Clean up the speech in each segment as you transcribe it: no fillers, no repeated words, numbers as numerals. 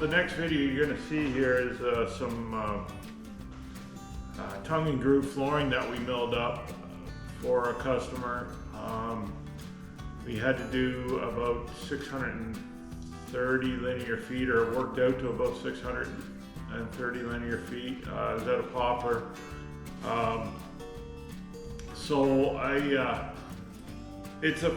the next video you're going to see here is some tongue and groove flooring that we milled up for a customer. We had to do about 630 linear feet, or it worked out to about 630 linear feet. It was at a poplar. It's a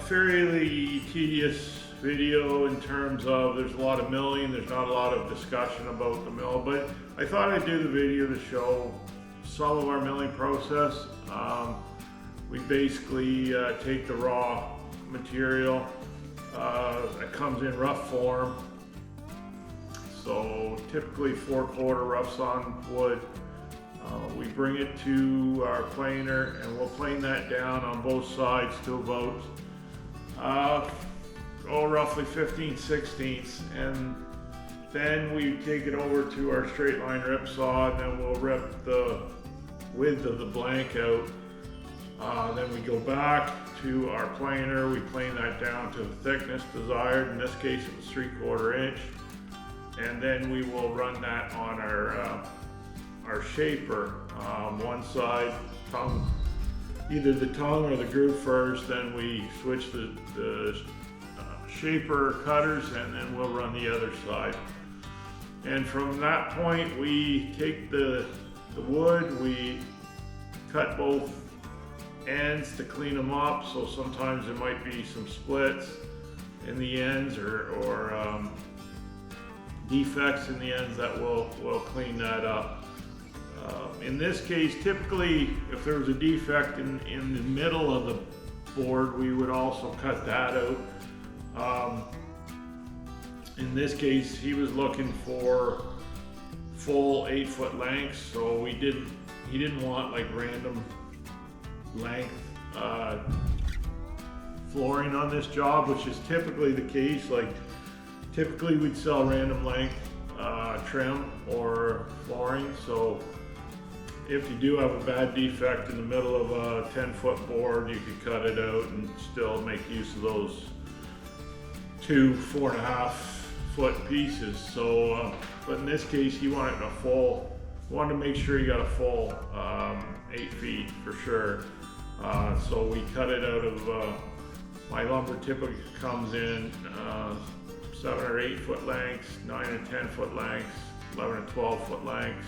fairly tedious video in terms of there's a lot of milling, there's not a lot of discussion about the mill, but I thought I'd do the video to show some of our milling process. We basically take the raw material that comes in rough form, so typically 4/4 rough sawn wood. We bring it to our planer and we'll plane that down on both sides to about roughly 15/16, and then we take it over to our straight line rip saw, and then we'll rip the width of the blank out. Then we go back to our planer, we plane that down to the thickness desired. In this case it was 3/4 inch, and then we will run that on our shaper. One side, either the tongue or the groove first, then we switch the shaper cutters, and then we'll run the other side. And from that point we take the wood, we cut both ends to clean them up, so sometimes there might be some splits in the ends or defects in the ends that we'll clean that up. In this case, typically if there was a defect in the middle of the board, we would also cut that out. In this case, he was looking for full 8-foot lengths, so he didn't want like random length flooring on this job, which is typically the case. Like typically we'd sell random length trim or flooring, so if you do have a bad defect in the middle of a 10-foot board, you could cut it out and still make use of those 2 4.5-foot pieces. So, but in this case, he wanted wanted to make sure he got a full 8 feet for sure. So we cut it out of, my lumber typically comes in 7 or 8 foot lengths, 9 and 10 foot lengths, 11 and 12 foot lengths,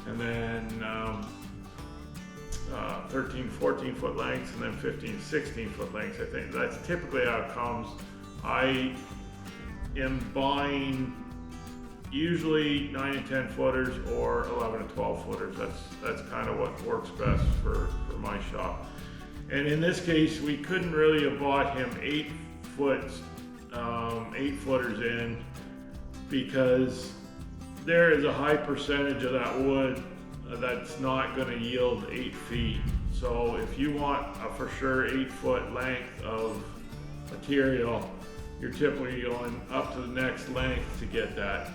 and then 13, 14 foot lengths, and then 15, 16 foot lengths. I think that's typically how it comes. I am buying usually 9 and 10 footers or 11 and 12 footers. That's kind of what works best for my shop. And in this case, we couldn't really have bought him 8 footers in, because there is a high percentage of that wood that's not going to yield 8 feet. So if you want a for sure 8-foot length of material, you're typically going up to the next length to get that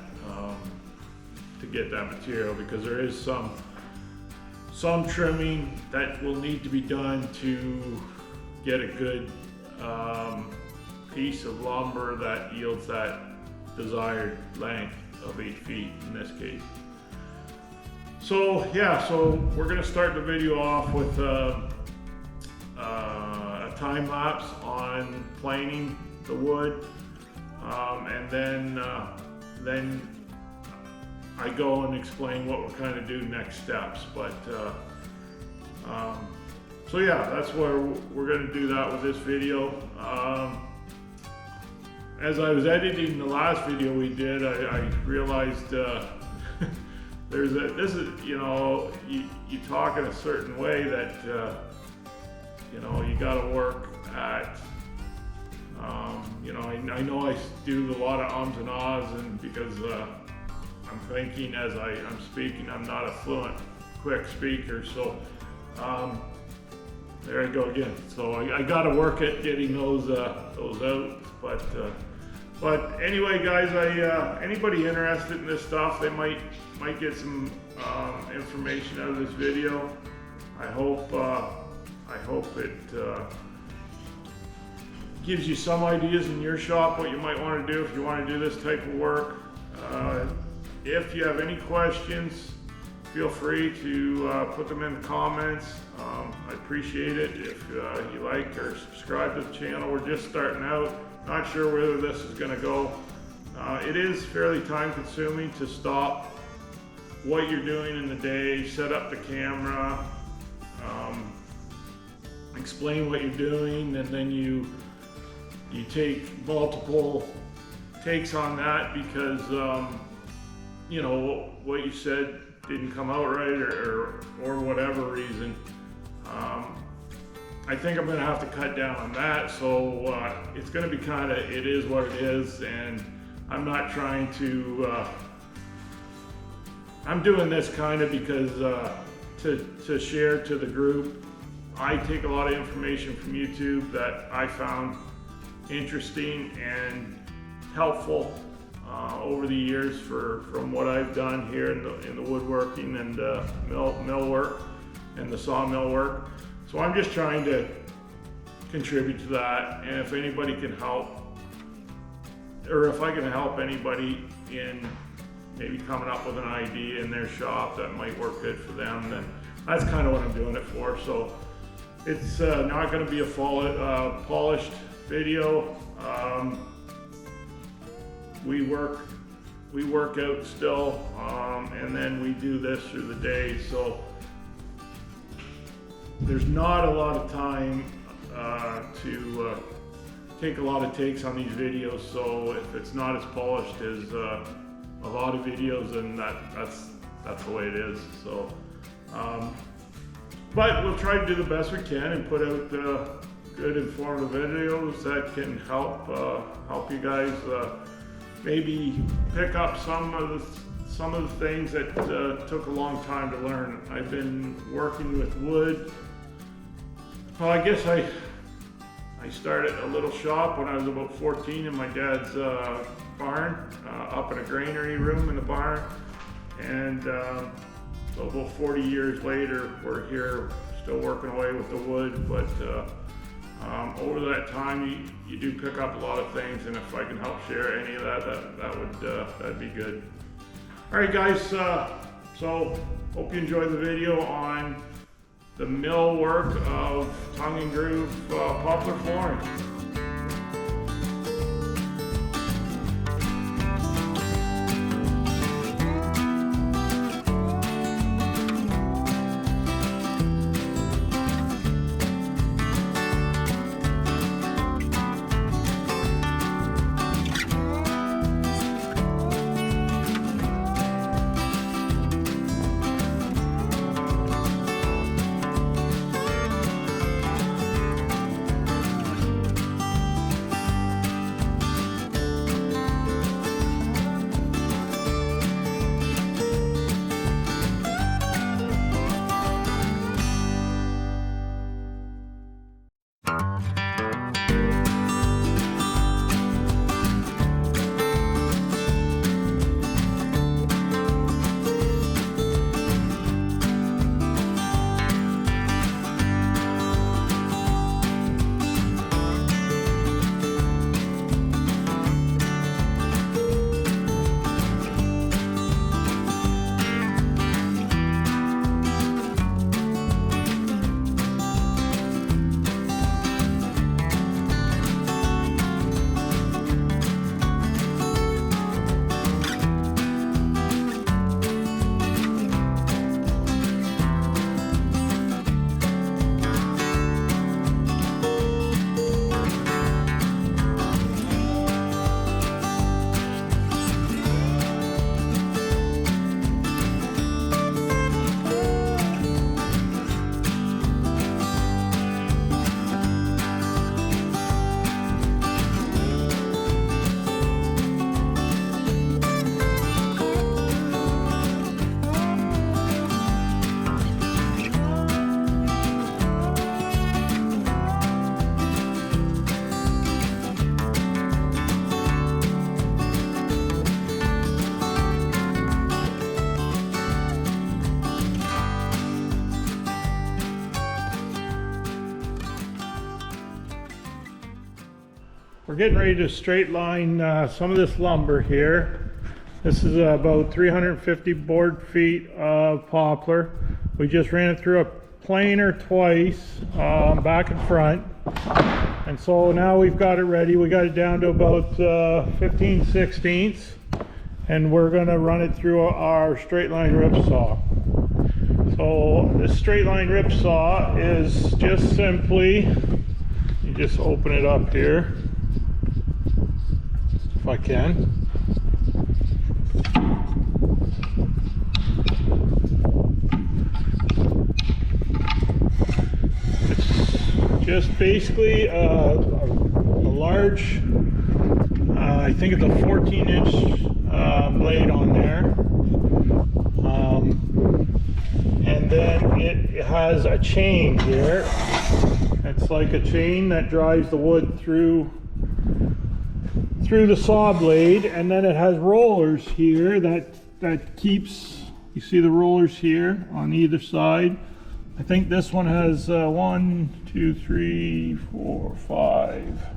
material, because there is some trimming that will need to be done to get a good piece of lumber that yields that desired length of 8 feet in this case. So yeah, so we're going to start the video off with a time lapse on planing the wood, and then I go and explain what we're kind of do next steps. But so yeah, that's where we're going to do that with this video. As I was editing the last video we did, I realized this is, you talk in a certain way that you got to work at. I know I do a lot of ums and ahs, and because I'm thinking as I'm speaking, I'm not a fluent, quick speaker. So there I go again. So I got to work at getting those out. But anyway, guys, anybody interested in this stuff, they might get some information out of this video. I hope it gives you some ideas in your shop what you might want to do if you want to do this type of work. If you have any questions, feel free to put them in the comments. I appreciate it. If you like or subscribe to the channel, we're just starting out. Not sure where this is going to go. It is fairly time consuming to stop what you're doing in the day, set up the camera, explain what you're doing, and then you take multiple takes on that because you know what you said didn't come out right or whatever reason. I think I'm gonna have to cut down on that, so it's gonna be kind of, it is what it is, and I'm not trying to, I'm doing this kind of because to share to the group. I take a lot of information from YouTube that I found interesting and helpful over the years from what I've done here in the woodworking and mill work and the sawmill work. So I'm just trying to contribute to that, and if anybody can help, or if I can help anybody in maybe coming up with an idea in their shop that might work good for them, then that's kind of what I'm doing it for. So it's not going to be a polished video. We work out still, and then we do this through the day, so there's not a lot of time to take a lot of takes on these videos. So if it's not as polished as a lot of videos, then that's the way it is. So but we'll try to do the best we can and put out good informative videos that can help you guys maybe pick up some of the things that took a long time to learn. I've been working with wood. Well, I guess I started a little shop when I was about 14 in my dad's barn, up in a granary room in the barn, and so about 40 years later, we're here still working away with the wood. But over that time, you do pick up a lot of things, and if I can help share any of that'd be good. All right, guys. So hope you enjoyed the video on the mill work of Tongue and Grove Poplar flooring. We're getting ready to straight line some of this lumber here. This is about 350 board feet of poplar. We just ran it through a planer twice, back and front. And so now we've got it ready. We got it down to about 15/16, and we're gonna run it through our straight line rip saw. So this straight line rip saw is just simply, you just open it up here, if I can. It's just basically a large, I think it's a 14-inch blade on there. And then it has a chain here. It's like a chain that drives the wood through the saw blade, and then it has rollers here that keeps, you see the rollers here on either side. I think this one has 1, 2, 3, 4, 5.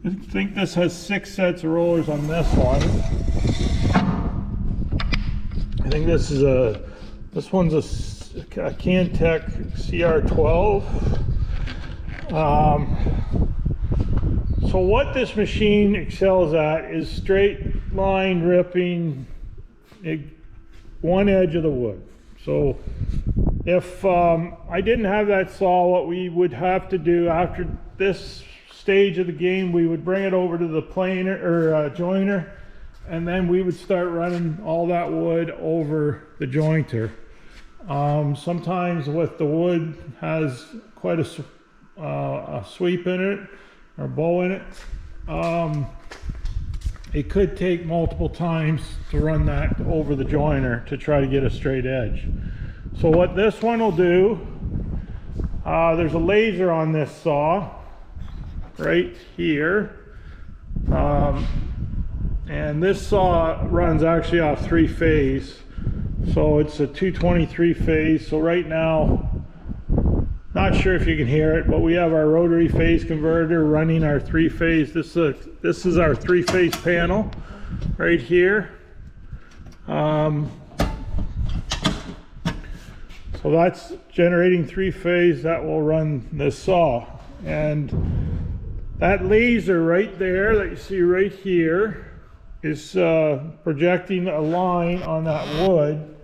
I think this has 6 sets of rollers on this one. I think this one's a Cantech CR12. So what this machine excels at is straight line ripping one edge of the wood. So if I didn't have that saw, what we would have to do after this stage of the game, we would bring it over to the planer or joiner, and then we would start running all that wood over the jointer. Sometimes with the wood has quite a sweep in it, or bow in it, it could take multiple times to run that over the joiner to try to get a straight edge. So what this one will do, there's a laser on this saw right here, and this saw runs actually off 3-phase, so it's a 223 phase. So right now, not sure if you can hear it, but we have our rotary phase converter running our 3-phase. This is our 3-phase panel right here. So that's generating 3-phase that will run this saw. And that laser right there that you see right here is projecting a line on that wood.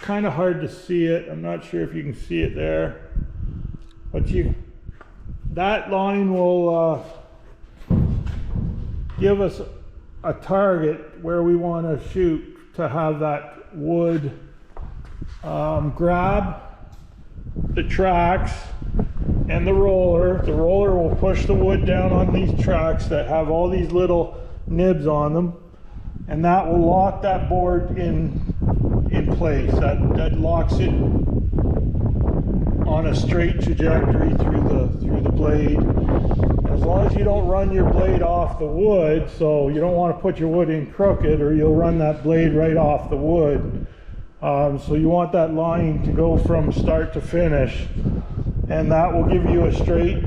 Kind of hard to see it. I'm not sure if you can see it there, but that line will give us a target where we want to shoot to have that wood grab the tracks and the roller. The roller will push the wood down on these tracks that have all these little nibs on them, and that will lock that board in place. That locks it on a straight trajectory through the blade. As long as you don't run your blade off the wood, so you don't want to put your wood in crooked or you'll run that blade right off the wood. So you want that line to go from start to finish, and that will give you a straight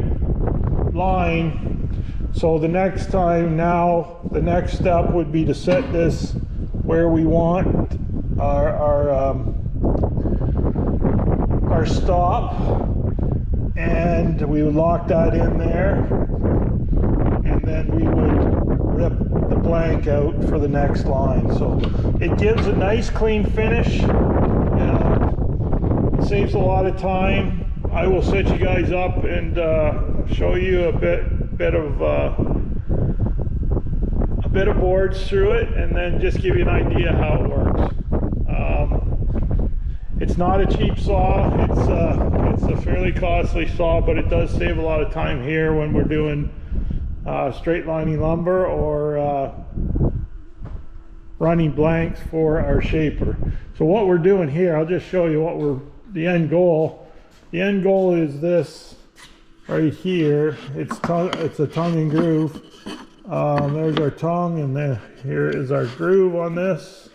line. So the next time, now the next step would be to set this where we want our stop, and we would lock that in there, and then we would rip the blank out for the next line. So it gives a nice clean finish. It saves a lot of time. I will set you guys up and show you a bit of boards through it, and then just give you an idea how it works. It's not a cheap saw. It's a fairly costly saw, but it does save a lot of time here when we're doing straight lining lumber or running blanks for our shaper. So what we're doing here, I'll just show you the end goal. The end goal is this right here. It's a tongue and groove. There's our tongue, and then here is our groove on this.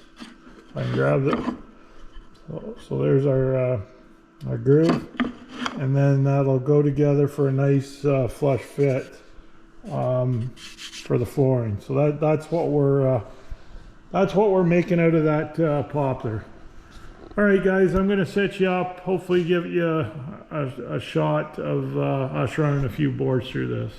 I can grab it. So there's our groove. and then that'll go together for a nice flush fit for the flooring. So that's what we're making out of that poplar. All right, guys, I'm going to set you up. Hopefully, give you a shot of us running a few boards through this.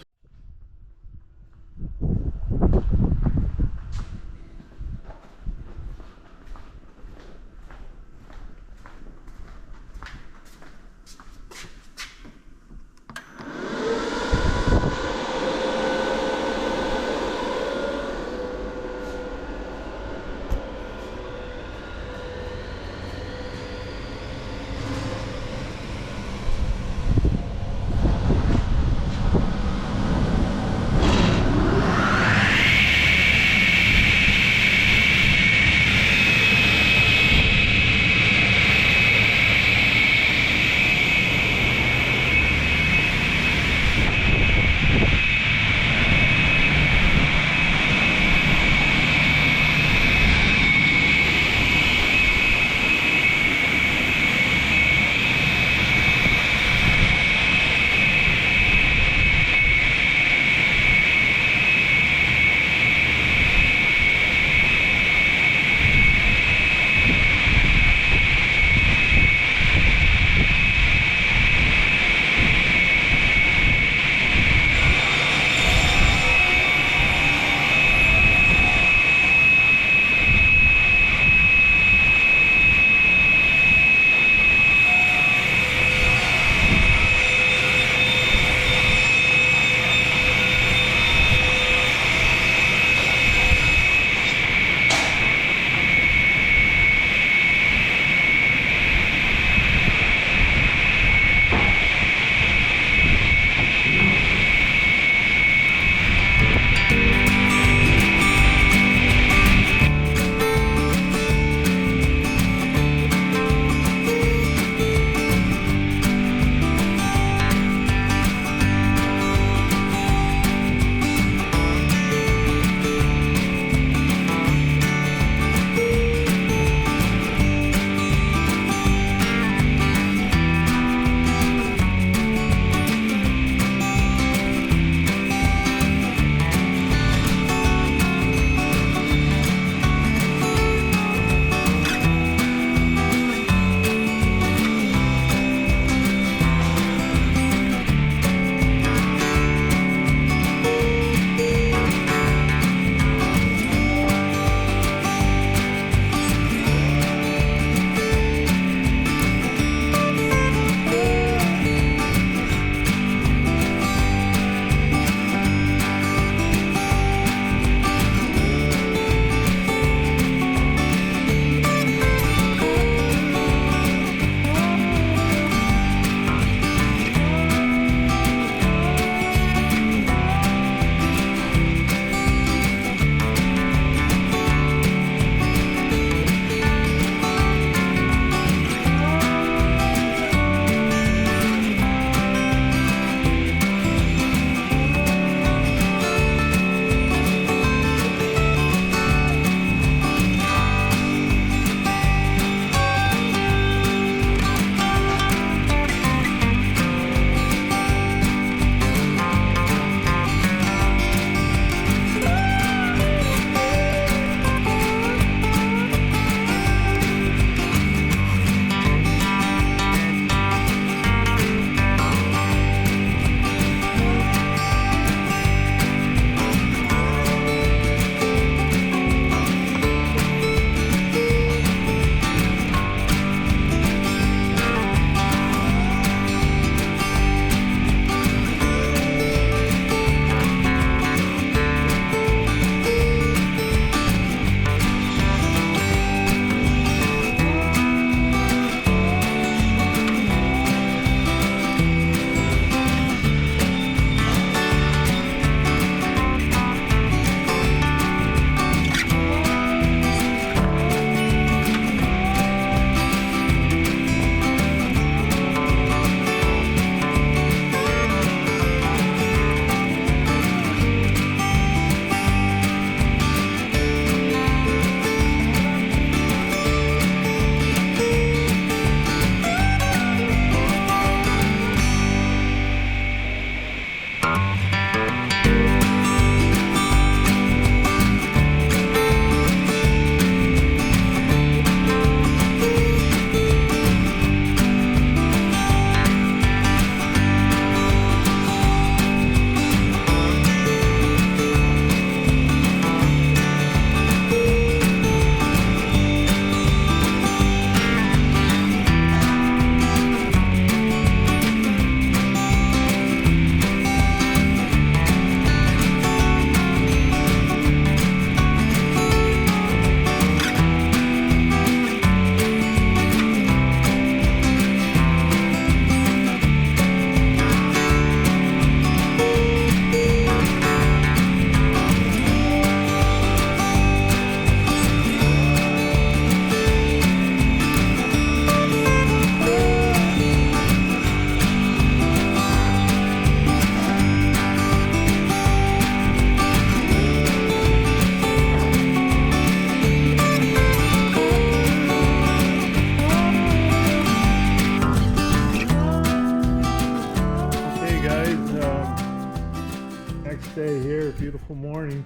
day here, beautiful morning.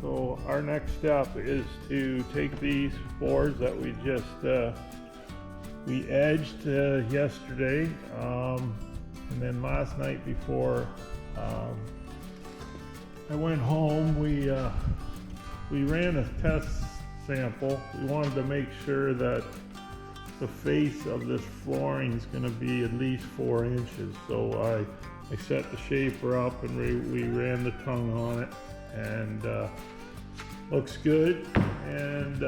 So our next step is to take these boards that we just we edged yesterday, and then last night before I went home, we ran a test sample. We wanted to make sure that the face of this flooring is going to be at least 4 inches. So I set the shaper up and we ran the tongue on it, and looks good. And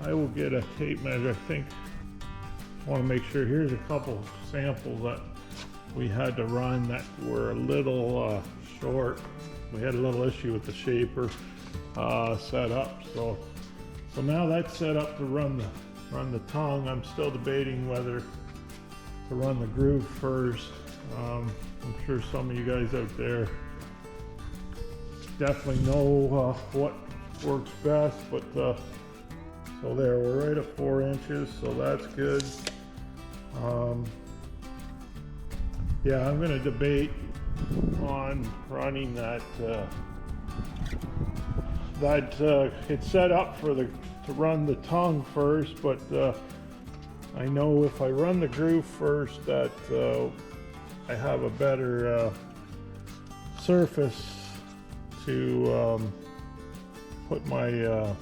I will get a tape measure. I think I want to make sure. Here's a couple samples that we had to run that were a little short. We had a little issue with the shaper set up. So now that's set up to run the tongue. I'm still debating whether to run the groove first. I'm sure some of you guys out there definitely know what works best, but so there, we're right at 4 inches, so that's good. Yeah, I'm gonna debate on running that it's set up for to run the tongue first, but I know if I run the groove first that I have a better surface to put my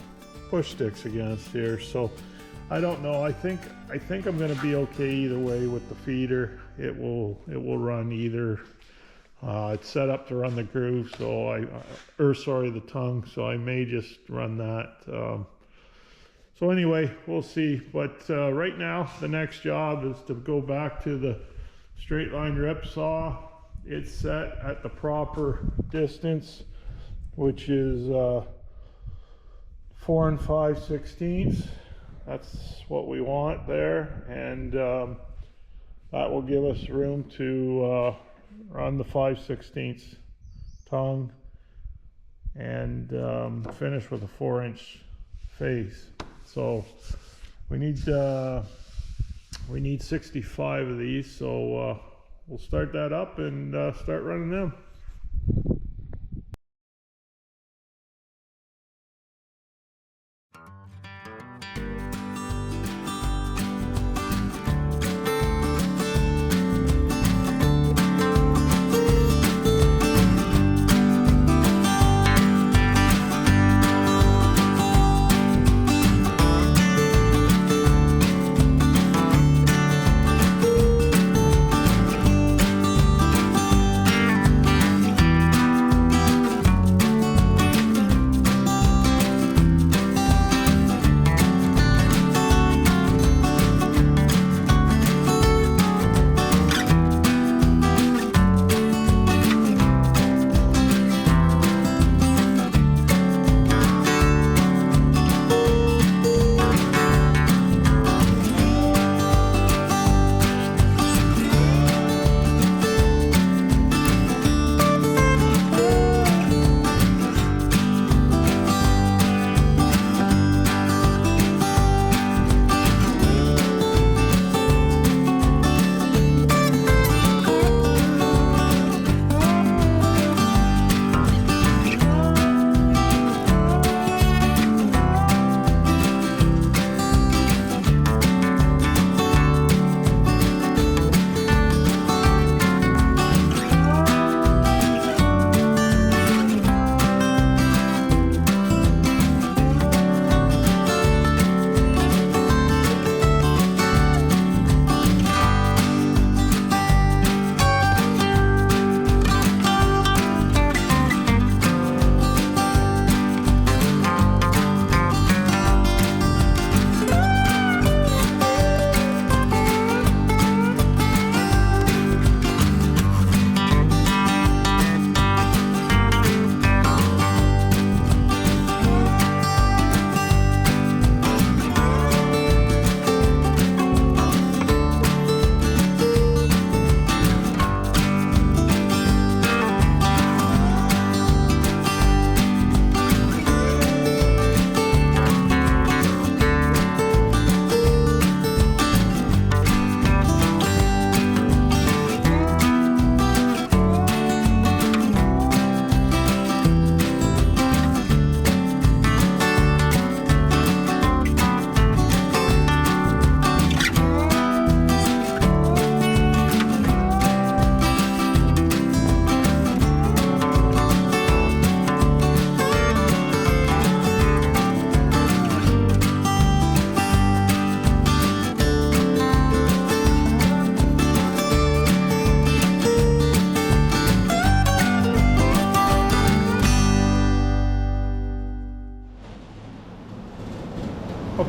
push sticks against here. So I don't know. I think I'm going to be okay either way with the feeder. It will run either. It's set up to run the groove, so the tongue. So I may just run that. So anyway, we'll see. But right now, the next job is to go back to the straight line rip saw. It's set at the proper distance, which is 4 5/16. That's what we want there, and that will give us room to run the 5/16 tongue and finish with a 4-inch face. So we need 65 of these, so we'll start that up and start running them.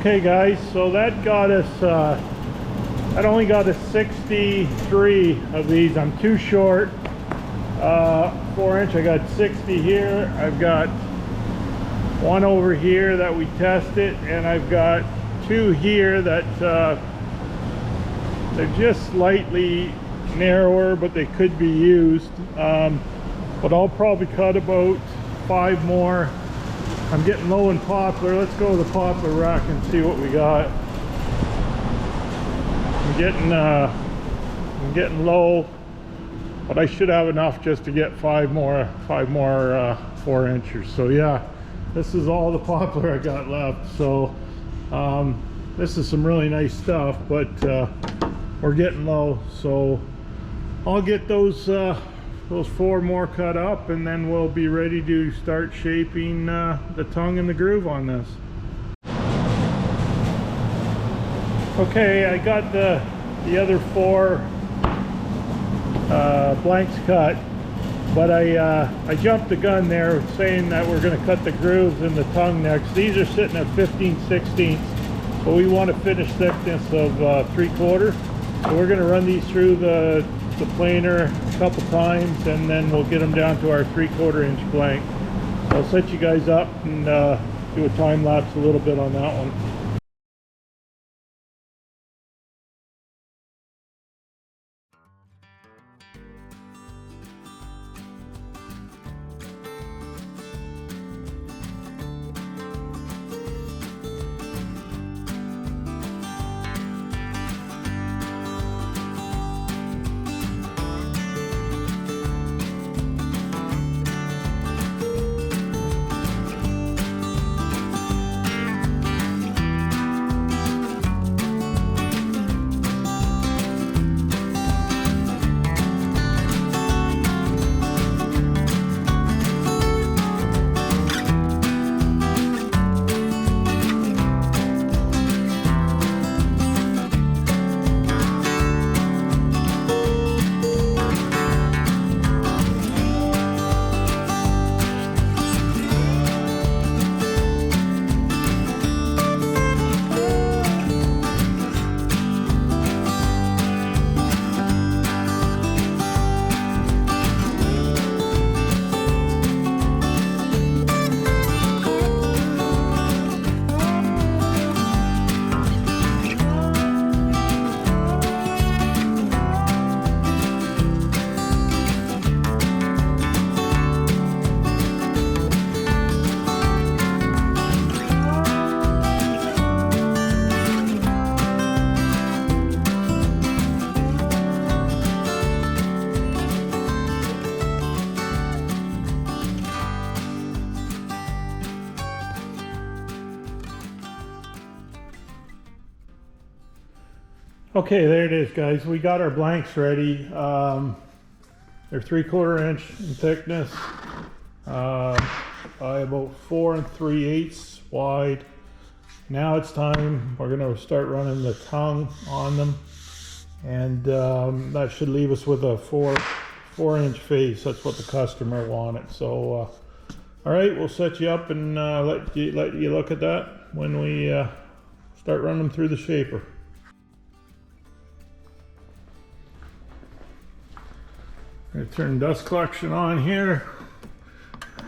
Okay guys, so that got us, that only got us 63 of these. I'm too short, 4 inch. I got 60 here. I've got one over here that we tested, and I've got 2 here that they're just slightly narrower, but they could be used. But I'll probably cut about 5 more. I'm getting low in poplar. Let's go to the poplar rack and see what we got. I'm getting low, but I should have enough just to get 5 more 4 inchers. So yeah, this is all the poplar I got left. So this is some really nice stuff, but we're getting low. So I'll get those 4 more cut up, and then we'll be ready to start shaping the tongue and the groove on this. Okay, I got the other 4 blanks cut, but I jumped the gun there saying that we're going to cut the grooves in the tongue next. These are sitting at 15/16, but we want a finished thickness of 3/4. So we're going to run these through the planer a couple times, and then we'll get them down to our 3/4 inch blank. I'll set you guys up and do a time lapse a little bit on that one. Okay, there it is, guys. We got our blanks ready. They're 3/4 inch in thickness, by about 4 3/8 wide. Now it's time, we're gonna start running the tongue on them, and that should leave us with a 4 inch face. That's what the customer wanted. So all right, we'll set you up and let you look at that when we start running them through the shaper. I'm going to turn dust collection on here.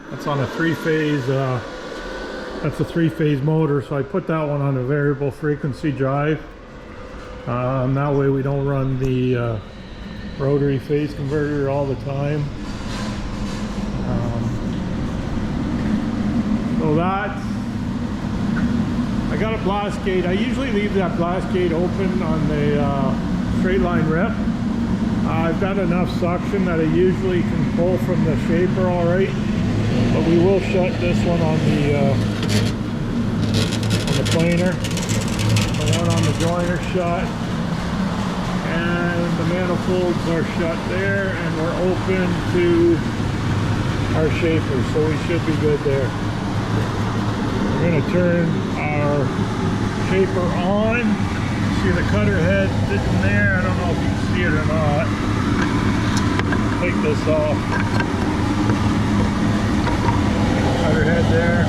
That's on a 3-phase, that's a 3-phase motor, so I put that one on a variable frequency drive. That way we don't run the rotary phase converter all the time. So that's, I got a blast gate. I usually leave that blast gate open on the straight line rip. I've got enough suction that I usually can pull from the shaper all right, but we will shut this one on the planer. The one on the joiner shut, and the manifolds are shut there, and we're open to our shaper, so we should be good there. We're going to turn our shaper on. See the cutter head sitting there. I don't know if you can see it or not. Take this off. Cutter head there.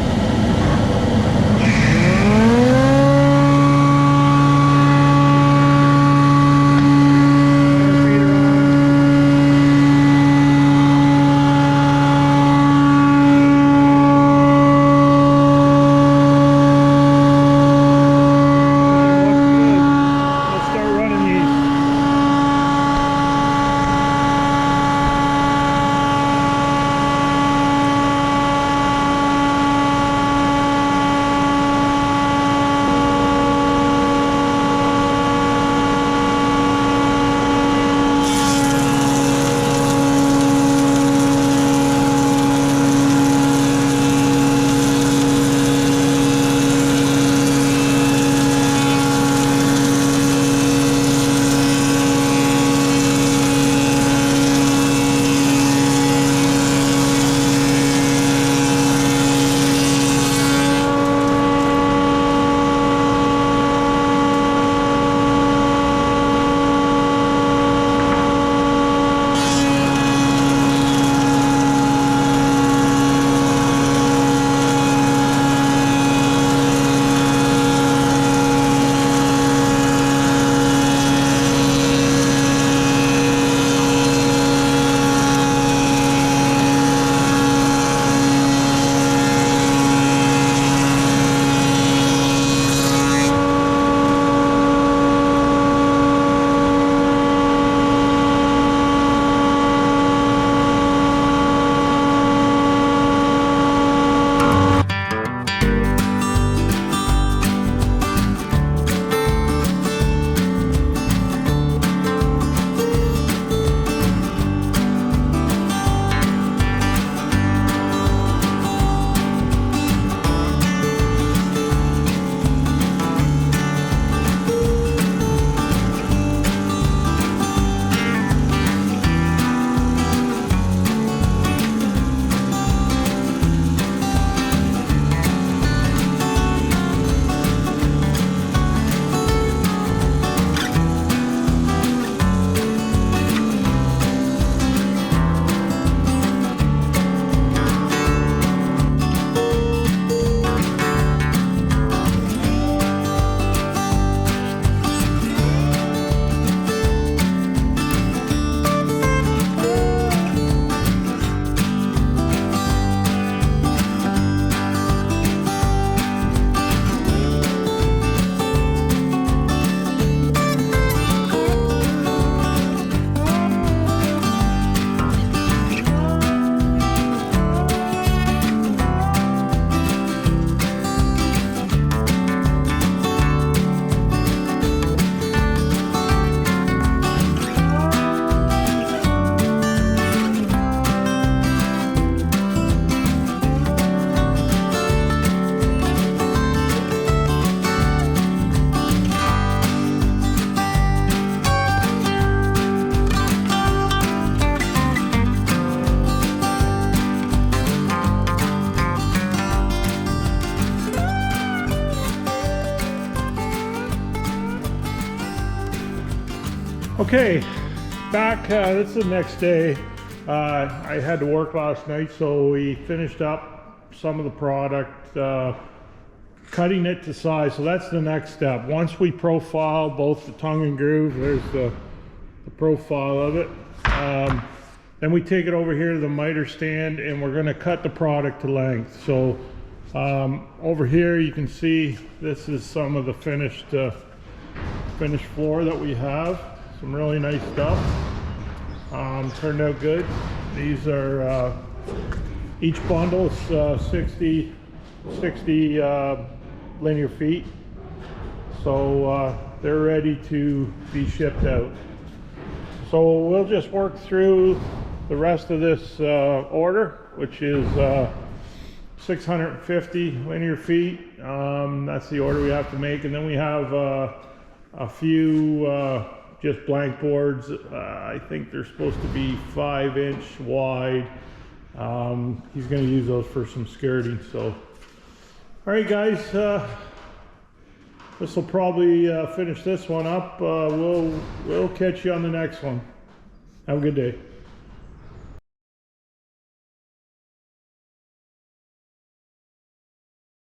Okay, back, this is the next day. I had to work last night, so we finished up some of the product, cutting it to size. So that's the next step. Once we profile both the tongue and groove, there's the profile of it. Then we take it over here to the miter stand and we're gonna cut the product to length. So over here you can see this is some of the finished floor that we have. Some really nice stuff. Turned out good. These are each bundle is 60 linear feet. So they're ready to be shipped out. So we'll just work through the rest of this order, which is 650 linear feet. That's the order we have to make, and then we have a few just blank boards. I think they're supposed to be 5-inch wide. He's going to use those for some skirting. So, all right, guys, this will probably finish this one up. We'll catch you on the next one. Have a good day.